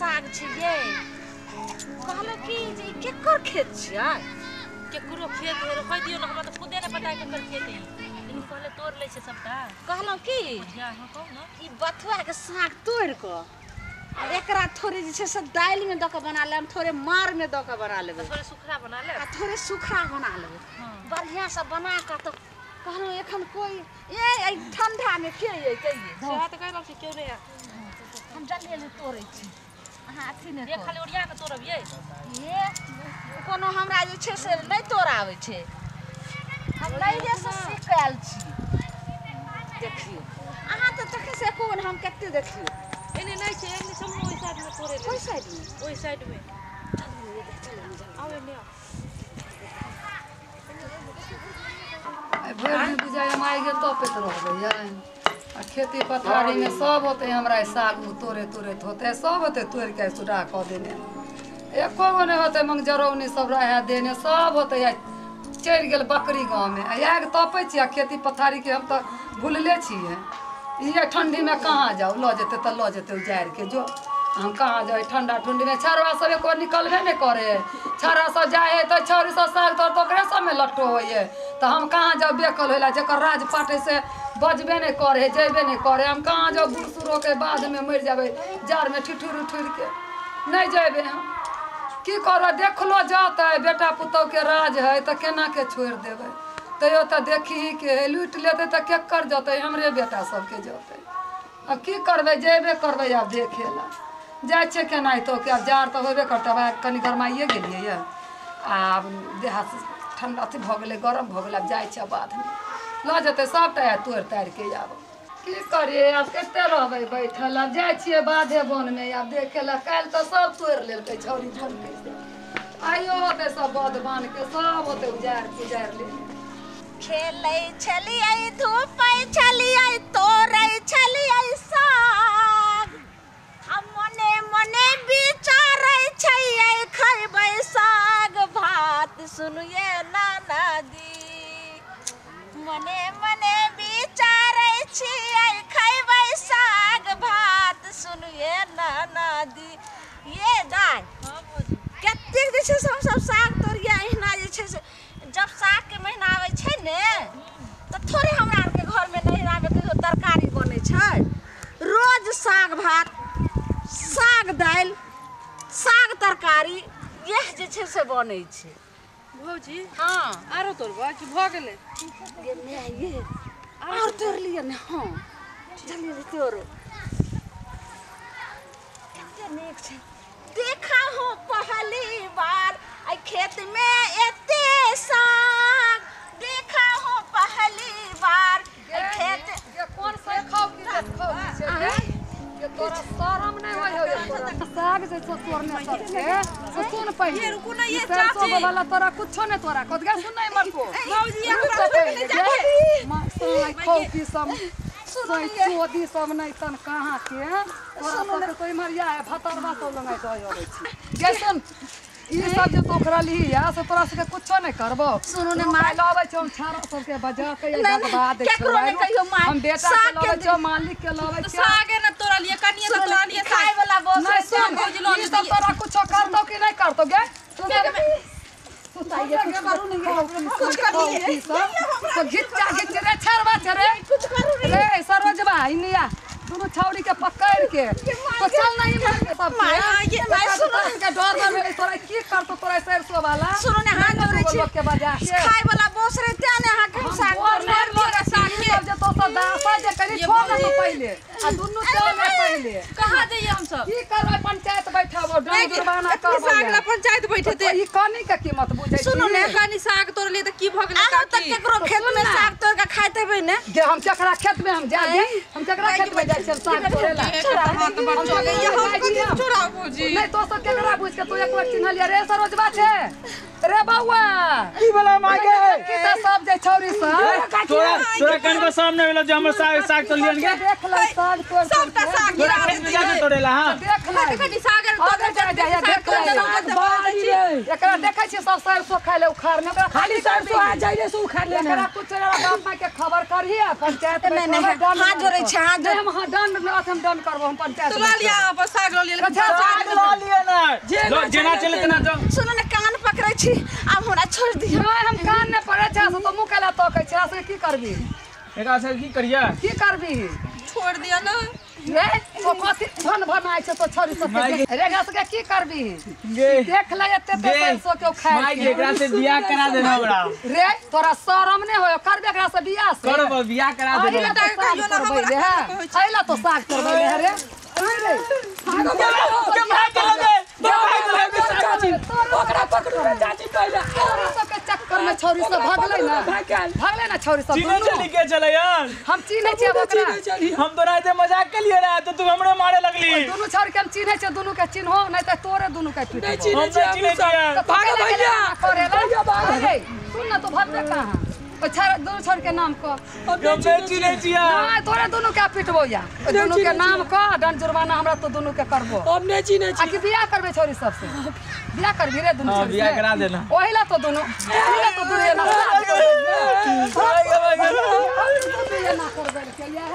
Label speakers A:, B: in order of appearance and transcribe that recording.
A: साग छिए कहले कि जे केकर खेत छिए
B: केकरो खेत है रोक दियो ना हमरा तो खुदे ने पता केकर खेत है लेकिन पहले तोड़ ले छे सबटा
A: कहलो कि
B: जा हां कहू ना
A: ई बथुआ के साग तोड़ क आ एकरा थोड़े जे छे से दाल में द के बना लेम थोड़े मार में द के बना लेबे
B: थोड़े सुखरा बना ले
A: आ थोड़े सुखरा बना लेबे बढ़िया से बना के तो कहलो एखन कोई ए ठंडा में के ये कहिए
B: सेहा त कहलो से क्यों नहीं
A: हम जल्दी ले तोड़े छी हां अथी ने
B: ये खाली ओरिया के तोड़ब ये
A: कोनो हमरा जे छे से नहीं तोड़ावे छे हम नहीं से सीख आयल छी देखियो अहाँ तो देखे से कोन हम कत्ते देखियो
B: एने नहीं छे एने सब ओई साइड में तोड़े
A: कोई साइड में
B: ओई साइड में आवे ने
C: भर बुझाय माय के तपत रहबे यार आ खेती पथारी में सब होते हमरा साग तोड़े होते सब होते तोड़ के सुडा क देने एको गो नहीं होते मंगजरौनी सब रहे देने सब होते चढ़ गेल बकरी गाँव में आग तपे छी खेती पथारी के हम तो भूलले छिए ये ठंडी में कहाँ जाओ ल जेते तो ल जेते उजाड़ के जो हम कहाँ जाए ठंडा ठंडी में छरवा सब एको निकलबे नहीं करे छरा सब जाए तो छौरी सब साग तो ओकरे सब में लट्ठो होइए तो हम कहाँ जाओ बेकल होला जकर राज पाटे से बजबे नहीं करे जेबे नहीं करे हम कहाँ जाओ बूढ़ सूढ़ के बाद में मर जाबे जार में ठिठुर उठुर के नहीं जेबे हम की कर देखलो जाता है बेटा पुतौ के राज है तो केना के छोड़ देवे तैयो तो देखी के लूट लेते तो के कर जते हमरे बेटा सबके जते अब की करबे जेबे करबे अब देखेला जाए छे केना तो के अब जार तो होबे करते अब कनी गरमाइए गेलिए ये आब देह ठंडा अथी भ गेले गरम भ गेले अब जाए छे बाद में ल जते सबटा तोड़ तार के आब की करिए अब कते रहबे बैठल अब जाए छिए बाधे वन में अब देखेला काल तो सब तोड़ लेलकै छौरी जन के आइयो होते सब बदबान के सब होते उजाड़ ले
A: खेलै छलियै धूपै छलियै तोड़ै छलियै साग आ मने मने विचारै छियै खैबै साग भात सुनिए नाना दी मने मने विचारै छियै खैबै साग भात सुनिए नाना दी ये दाय कतेक जे छै हम सब साग तोड़िया एहना जे छै से जब साग के महीना आवे छै ने तो थोड़े हमरा के घर में नहीं आवे तो तरकारी बने छै रोज साग भात साग दाल साग तरकारी यह जे छै से बने छै
B: भौजी
A: हां
B: आरो तोड़बा कि भ गेले
A: ये मैं ये और तोड़ लिया ने हां जल्दी तोड़ो कितने नेक छै देखा हो पहली बार आई खेत में एते साग देखा हो पहली बार खेत
C: ये कौन से खाओ की खाओ से ये तोरा शरम नहीं होय हो तोरा साग जे तोड़ने सब के से सुन पहिले
B: ये रुको ना ये चाची
C: वाला तोरा कुछो नहीं तोरा कद गे सुन नहीं मरको
B: भौजी हमरा पहिले जाके
C: मां सुन खाओ की सब सोदी सब नहीं तन कहां के तोरा सब कोई मरिया है भतरवा सब लंगाई दय होय छी गे सुन ई सब जे तोकरा ली या से तोरा से कुछो नहीं करबो
A: सुनो ने माय
C: लावे छ हम छारा सब के बजा के जगबा दे
A: केकरो ने कहियो माय
C: हम बेटा के लावे छ मालिक के लावे छ
B: सागे न तोरा लिए कनिए तो तोरा लिए
A: खाए वाला बोस
C: नहीं सुन
B: भौजी लो
C: ई सब तोरा कुछो कर दो कि नहीं कर दो गे तू ताइए कुछ करू नहीं कुछ कर लिए तो घिच रे छरवा रे
A: कुछ करू नहीं
C: रे सरोजबा इनिया दोनों छौड़ी के पकड़ के तो चल नहीं मार के सब
A: ये माय सुनो
C: के डर ना मेरे तोरा की कर तो तोरा सरसो वाला
A: सुनो ने हां जोरे छी
C: के बजा
A: खाए वाला बोस रे त्याने हां के साग
C: मार के साग सब जे तो सब दासा जे करी छोड़ दे पहले आ दुनु चल में पहले
B: कहां जाइए हम सब
C: की करबै पंचायत बैठाबो डंग जुर्माना करबो
B: साग ला पंचायत बैठे थे
C: ई कानी के कीमत बुझै छी
B: सुनो ने कनी साग तोड़ लिए त की भ गेलै
A: आ त केकरो खेत में साग तोड़ के खाइत हेबै ने
C: जे हम केकरा खेत में हम जा दे हम केकरा खेत में जाय छी साग तोड़ेला
B: हाथ बढ़ चले ये हम छोड़ा भौजी
C: नहीं तो सब केकरा बुझ के तू एक बार चिन्हलिया रे सरोजबा छे रे बौआ
D: की बोला मागे
C: की त सब जे छौरी सब
D: तोरा कन को सामने वाला जो हमर साग तो लियन के
C: देख ले साग तोड़
B: सबटा साग
D: तोरा खेत में जाके तोड़ेला हां
C: देख ले
B: कनी साग
C: आगे जा जा देख ले एकरा देखै छी सब सरसो खाय ले उखाड़ में एकरा
D: खाली सरसो आ जाइले से उखाड़ ले
C: एकरा कुछ बाप मां के खबर करही पंचायत में
A: हां जोरे छी हां
C: हम दंड हम दंड करबो हम पंचायत
B: तो ला लिया साग ला लिया
D: जेना चले तना तो
A: सुन न कान पकड़ै छी अब हमरा छोड़ दियो
C: नहीं हम कान ने पड़े छै तो मुंह केला तो कहै छै से की करबी
D: एकरा से की करिया
C: की करबी
A: छोड़ दियो ना
C: रे तो कथि धन बनाय छै तो छोरी सब रेगा से की करबी
D: गे
C: देख ले एते तो सो के खाए
D: माई के एकरा से बियाह करा देना हमरा
C: रे तोरा शरम ने होय करबे एकरा से बियाह से
D: करब बियाह करा देना
C: अइला तो साग करबै रे अइला तो साग करबै रे रे
D: के भाग लगे
C: ओकरा पकड़ो चाची पहले छोरी सब के चक्कर में छोरी सब भागले ना छोरी सब
D: चीने चली के चले यार
C: हम चिन्है छियै ओकरा
D: हम तो राते मजाक के लिए रहा तो तू हमरे मारे लगली
C: दोनों छोरी के हम चिन्है छियै दोनों के चिन्हो नहीं त तोरे दोनों के चिन्है
D: हम नहीं चिने यार
C: भाग भैया करेला सुन ना तो भागबे कहां ओ छोरा दोनों छोरी के नाम क
D: हम नहीं चिने छिया
C: नहीं तोरे दोनों के पिटबो या दोनों के नाम क दंड जुर्माना हमरा तो दोनों के करबो
E: हम नहीं चिन्है छी
C: आकि बियाह करबे छोरी सब से बियाह करबी रे दोनों छोरी
D: बियाह करा देना
C: ओहिला तो दोनों ना करबे के इएह